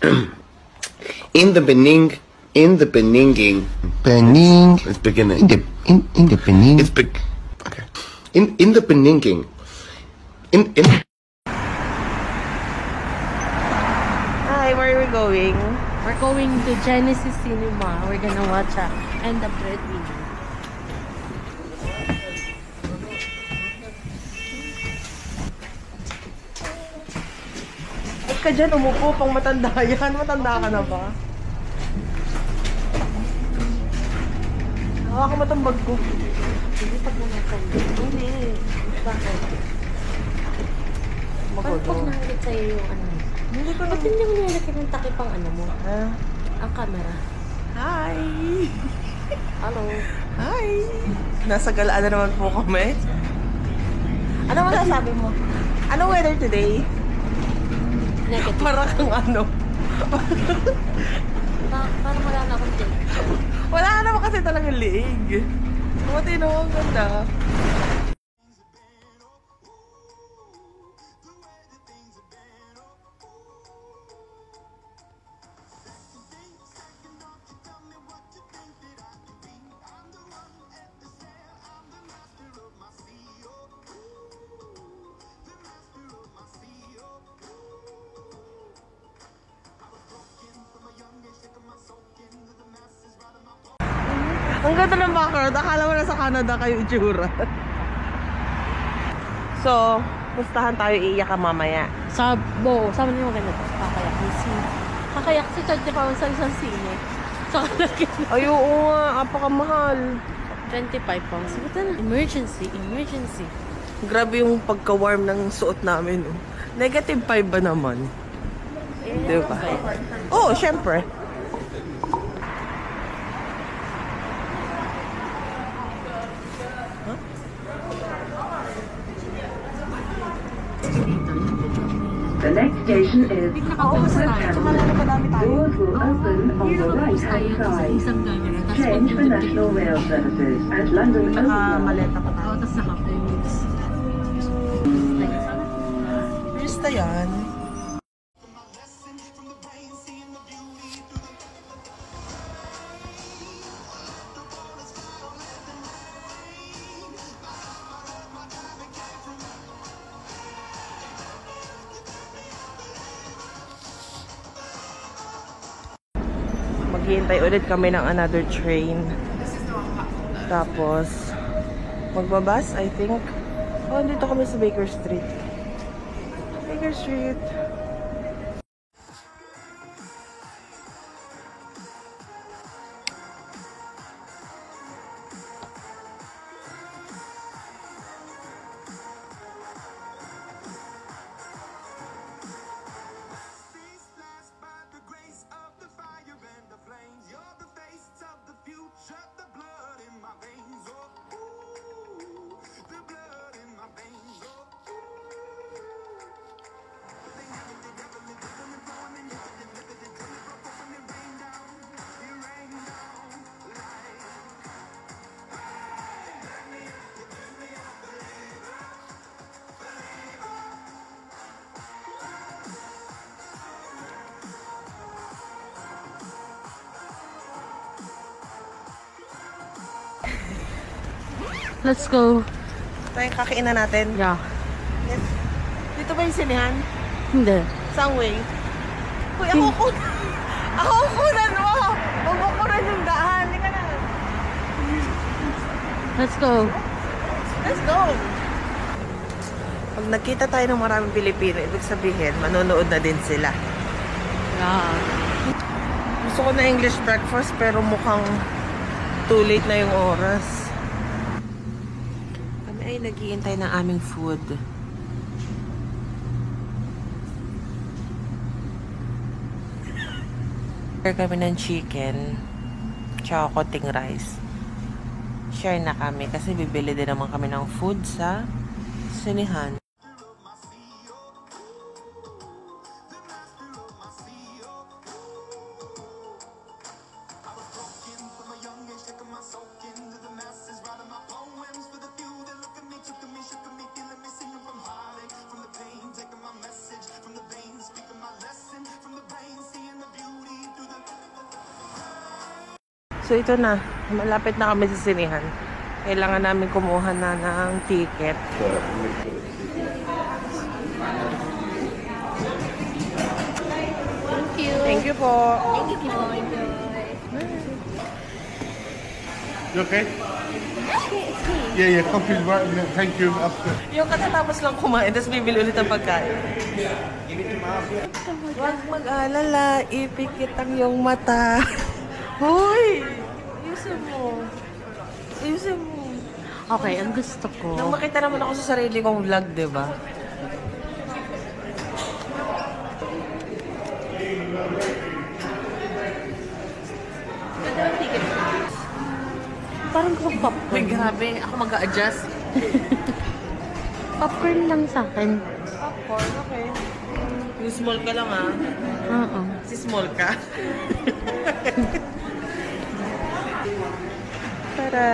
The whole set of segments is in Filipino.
In the beginning. It's beginning. In the beginning. It's big. Okay. In the beginning. Hi, where are we going? We're going to Genesis Cinema. We're gonna watch And the Breadwinner. Ba't ka dyan umupo pang matanda yan? Matanda ka na ba? Hawakan mo itong bag ko. Hindi pag namatanda. Hindi. Bakit? Paano pag nakakit sa'yo yung ano? Hindi ko Ba't hindi mo nilalagay ng takip ang ano mo? Ah. Ang camera. Hi! Hello. Hi! Nasa galaan na naman po kami. Ano masasabi mo? Anong weather today? Negative. Para kang ano? Parang wala na akong dyan. Wala ka naman kasi talagang liig. Matino, ang ganda. Ang ganda ng background. Akala mo nasa Canada kayo itsura. So, pustahan tayo iiyak ka mamaya. Sabo. Sama niyo maganda to. Kakayak ni Sine. Kakayak si Chad pa sa isang sine. Tsaka lagyan. Ay, oo nga. Apakamahal. 25 pounds. Buta na. Emergency. Grabe yung pagka-warm ng suot namin. Oh. -5 ba naman? Diba? Oo, syempre. The next station is Oxford Town. Doors will open on the right-hand side. Change for National Rail Services at London Overground. Maleta pa tayo. Tapos naka-pose. Basta yan. Maghihintay ulit kami ng another train. Tapos magbabas, I think. Oh, dito kami sa Baker Street. Baker Street. Let's go. Ito yung kakainan natin. Yeah. Dito ba yung sinihan? Hindi. Saan way? Uy, ako kunan mo! Huwag mo kunan yung daan. Hindi ka na. Let's go. Let's go! Pag nakita tayo ng maraming Pilipino, ibig sabihin, manonood na din sila. Yeah. Gusto ko na English breakfast, pero mukhang too late na yung oras. Kami ay naghihintay ng aming food. Share kami ng chicken, tsaka konting rice. Share na kami kasi bibili din naman kami ng food sa sinihan. From the veins, taking my message from the veins, speaking my lesson from the brains. So ito na, malapit na kami sa sinihan. Kailangan namin kumuha na ng ticket. Thank you. Thank you po. Thank you. You okay? Yeah, coffee right. Thank you. After. Yung katatapos lang kumain, tapos bibili ulit ang pagkain. Huwag mag-alala, ipikit ang iyong mata. Hoy! Ayusin mo. Ayusin mo. Okay, ang gusto ko. Nang makita naman ako sa sarili kong vlog, di ba? Parang ko popcorn. Uy, grabe. Ako mag-a-adjust. Popcorn lang sa akin. Popcorn, okay. Yung small ka lang, ah. Oo. Si small ka. Tara!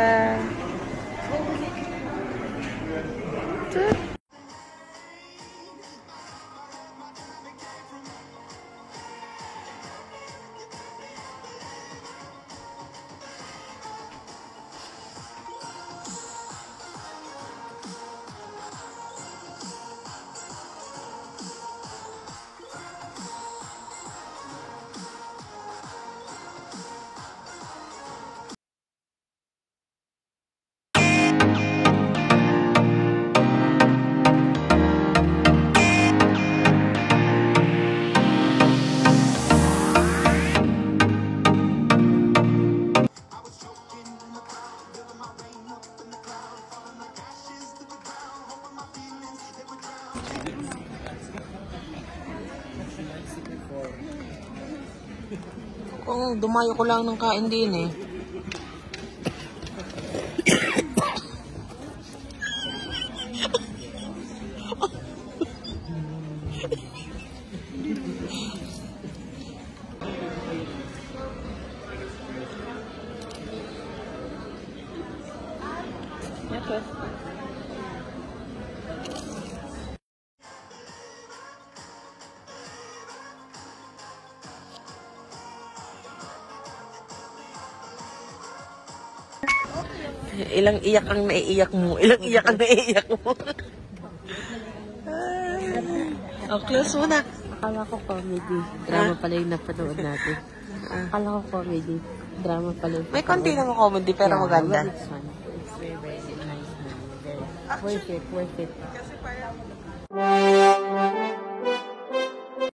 Kung dumayo ko lang ng kain din eh. Okay. Ilang iyak ang naiiyak mo. Ilang iyak ang naiiyak mo. Oh, close mo na. Akala ko comedy. Drama pala yung napanood natin. Akala ko comedy. Drama pala yung May konti naman comedy pero maganda. But it's fun. It's very, very nice movie. Very worth it. Worth it.